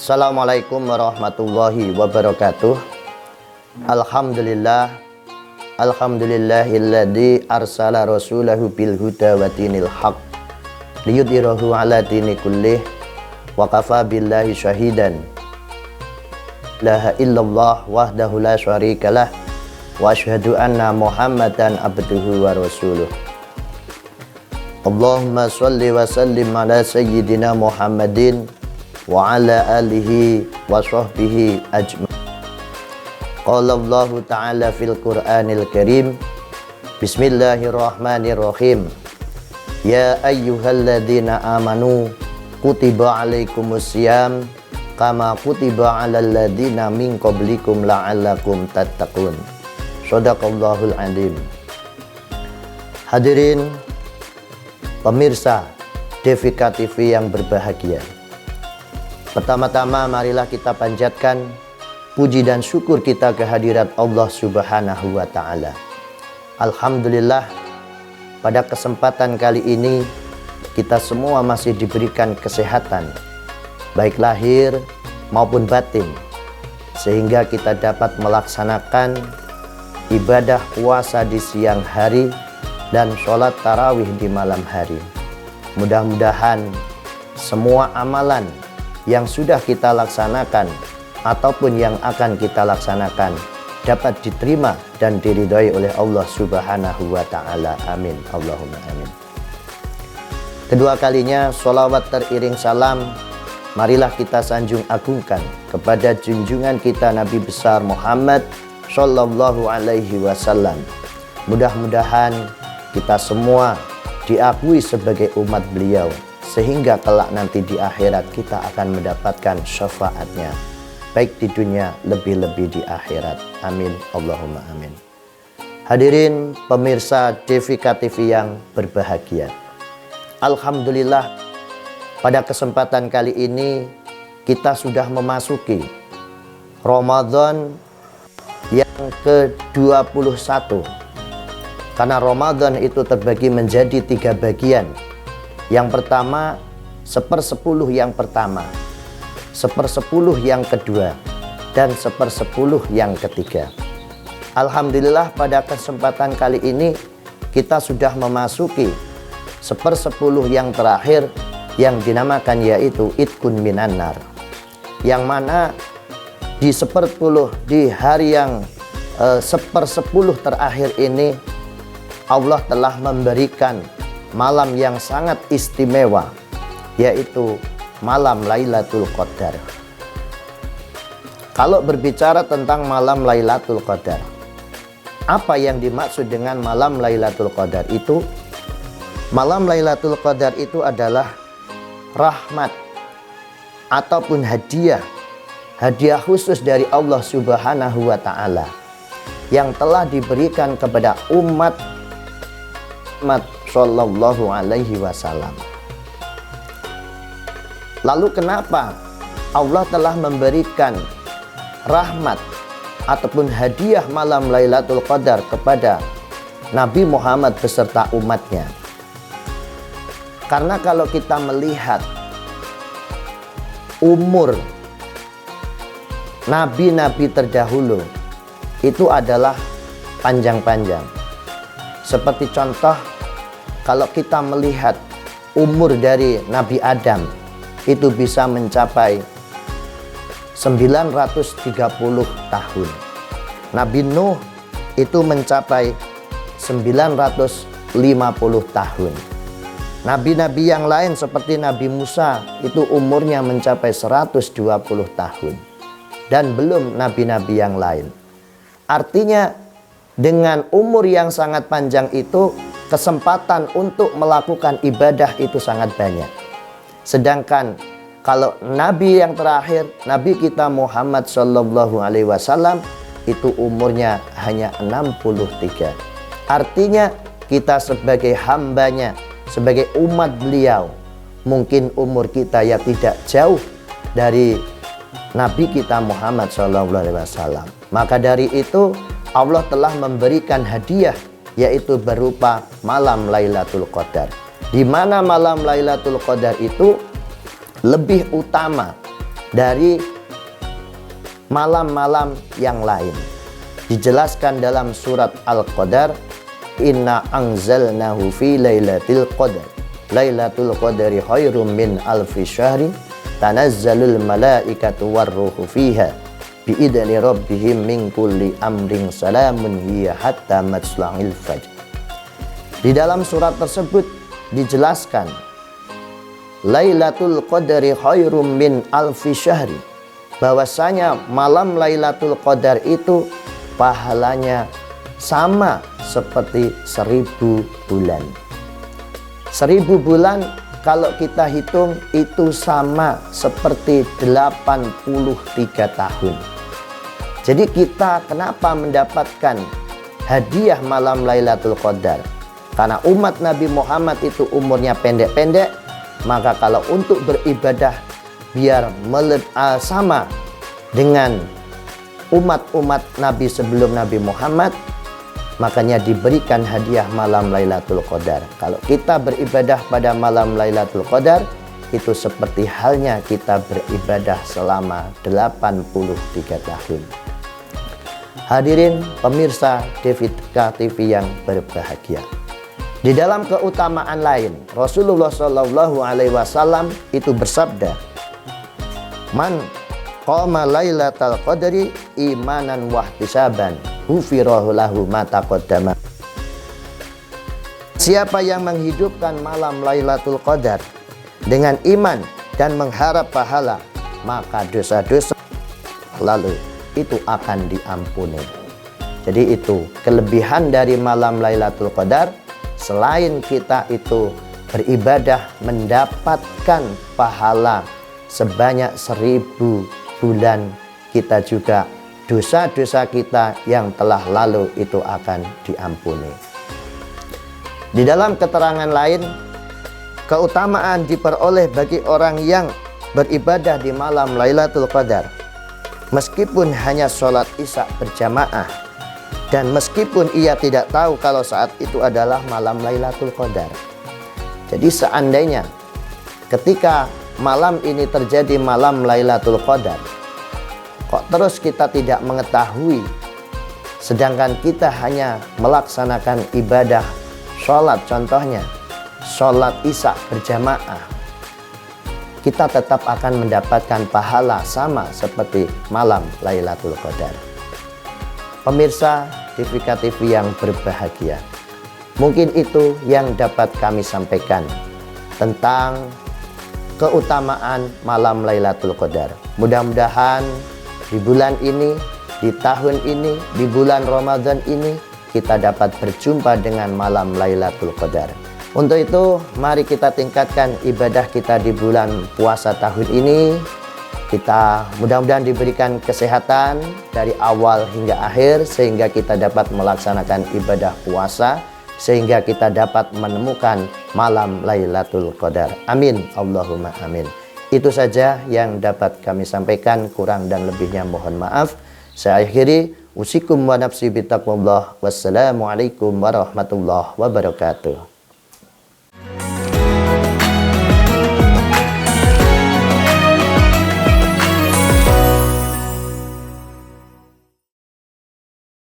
Assalamualaikum warahmatullahi wabarakatuh. Alhamdulillahilladzi arsala rasulahu bil huda wa dinil haq liyudhhirahu ala dini kullih wa kafa billahi syahidan. La ilaha illallah wahdahu la syarikalah wa asyhadu anna Muhammadan abduhu wa rasuluh. Allahumma sholli wa sallim ala sayyidina Muhammadin wa ala alihi wa sahbihi ajma'in. Qala Allah Ta'ala fil Qur'anil Karim. Bismillahirrahmanirrahim. Ya ayyuhalladzina amanu kutiba alaikumusiyam kama kutiba alal ladzina min qablikum la'allakum tattaqun. Shadaqallahul adzim. Hadirin pemirsa Devika TV yang berbahagia, pertama-tama marilah kita panjatkan puji dan syukur kita kehadirat Allah Subhanahu wa Ta'ala. Alhamdulillah, pada kesempatan kali ini kita semua masih diberikan kesehatan, baik lahir maupun batin, sehingga kita dapat melaksanakan ibadah puasa di siang hari dan sholat tarawih di malam hari. Mudah-mudahan semua amalan yang sudah kita laksanakan ataupun yang akan kita laksanakan dapat diterima dan diridhai oleh Allah Subhanahu wa Ta'ala. Amin. Allahumma amin. Kedua kalinya sholawat teriring salam marilah kita sanjung agungkan kepada junjungan kita Nabi besar Muhammad Sallallahu Alaihi Wasallam. Mudah-mudahan kita semua diakui sebagai umat beliau, sehingga kelak nanti di akhirat kita akan mendapatkan syafaatnya, baik di dunia lebih-lebih di akhirat. Amin. Allahumma amin. Hadirin pemirsa Devika TV yang berbahagia, alhamdulillah pada kesempatan kali ini kita sudah memasuki Ramadan yang ke-21. Karena Ramadan itu terbagi menjadi 3 bagian. Yang pertama 1/10 yang pertama, 1/10 yang kedua, dan 1/10 yang ketiga. Alhamdulillah pada kesempatan kali ini kita sudah memasuki 1/10 yang terakhir yang dinamakan yaitu Idkun Minan Nar, yang mana di 1/10 di hari yang 1/10 terakhir ini Allah telah memberikan malam yang sangat istimewa, yaitu malam Lailatul Qadar. Kalau berbicara tentang malam Lailatul Qadar, apa yang dimaksud dengan malam Lailatul Qadar itu? Malam Lailatul Qadar itu adalah rahmat ataupun hadiah khusus dari Allah Subhanahu wa Ta'ala yang telah diberikan kepada umat Muhammad Sallallahu Alaihi Wasallam. Lalu kenapa Allah telah memberikan rahmat ataupun hadiah malam Lailatul Qadar kepada Nabi Muhammad beserta umatnya? Karena kalau kita melihat umur nabi-nabi terdahulu itu adalah panjang-panjang. Seperti contoh, kalau kita melihat umur dari Nabi Adam itu bisa mencapai 930 tahun. Nabi Nuh itu mencapai 950 tahun. Nabi-nabi yang lain seperti Nabi Musa itu umurnya mencapai 120 tahun. Dan belum nabi-nabi yang lain. Artinya dengan umur yang sangat panjang itu, kesempatan untuk melakukan ibadah itu sangat banyak. Sedangkan kalau nabi yang terakhir, Nabi kita Muhammad Sallallahu Alaihi Wasallam, itu umurnya hanya 63. Artinya kita sebagai hambanya, sebagai umat beliau, mungkin umur kita ya tidak jauh dari Nabi kita Muhammad Sallallahu Alaihi Wasallam. Maka dari itu Allah telah memberikan hadiah, yaitu berupa malam Lailatul Qadar. Di mana malam Lailatul Qadar itu lebih utama dari malam-malam yang lain. Dijelaskan dalam surat Al-Qadar, inna anzalnahu fi lailatul qadar. Lailatul qadari khairum min alfi syahrin tanazzalul malaikatu warruhu fiha biidni rabbihim min kulli amrin salamun hiya hatta matla'il fajr. Di dalam surat tersebut dijelaskan Lailatul Qadari khairum min alfi syahri, bahwasanya malam Lailatul Qadar itu pahalanya sama seperti 1000 bulan. 1000 bulan kalau kita hitung itu sama seperti 83 tahun. Jadi kita kenapa mendapatkan hadiah malam Lailatul Qadar? Karena umat Nabi Muhammad itu umurnya pendek-pendek, maka kalau untuk beribadah biar sama dengan umat-umat Nabi sebelum Nabi Muhammad, makanya diberikan hadiah malam Lailatul Qadar. Kalau kita beribadah pada malam Lailatul Qadar, itu seperti halnya kita beribadah selama 83 tahun. Hadirin pemirsa Devika TV yang berbahagia. Di dalam keutamaan lain, Rasulullah Shallallahu Alaihi Wasallam itu bersabda, "Man qama lailatal qadri imanan wahtisaban, hufirahu lahu ma taqaddama." Siapa yang menghidupkan malam Lailatul Qadar dengan iman dan mengharap pahala, maka dosa-dosa lalu itu akan diampuni. Jadi itu kelebihan dari malam Lailatul Qadar. Selain kita itu beribadah mendapatkan pahala sebanyak 1000 bulan, kita juga dosa-dosa kita yang telah lalu itu akan diampuni. Di dalam keterangan lain, keutamaan diperoleh bagi orang yang beribadah di malam Lailatul Qadar, meskipun hanya sholat isya berjamaah, dan meskipun ia tidak tahu kalau saat itu adalah malam Lailatul Qadar. Jadi seandainya ketika malam ini terjadi malam Lailatul Qadar, kok terus kita tidak mengetahui, sedangkan kita hanya melaksanakan ibadah sholat, contohnya sholat isya berjamaah, kita tetap akan mendapatkan pahala sama seperti malam Lailatul Qadar. Pemirsa Devika TV yang berbahagia, mungkin itu yang dapat kami sampaikan tentang keutamaan malam Lailatul Qadar. Mudah-mudahan di bulan ini, di tahun ini, di bulan Ramadan ini, kita dapat berjumpa dengan malam Lailatul Qadar. Untuk itu, mari kita tingkatkan ibadah kita di bulan puasa tahun ini. Kita mudah-mudahan diberikan kesehatan dari awal hingga akhir, sehingga kita dapat melaksanakan ibadah puasa, sehingga kita dapat menemukan malam Lailatul Qadar. Amin, Allahumma amin. Itu saja yang dapat kami sampaikan, kurang dan lebihnya mohon maaf. Saya akhiri, usikum wa nafsi bitaqwallah. Wassalamualaikum warahmatullahi wabarakatuh.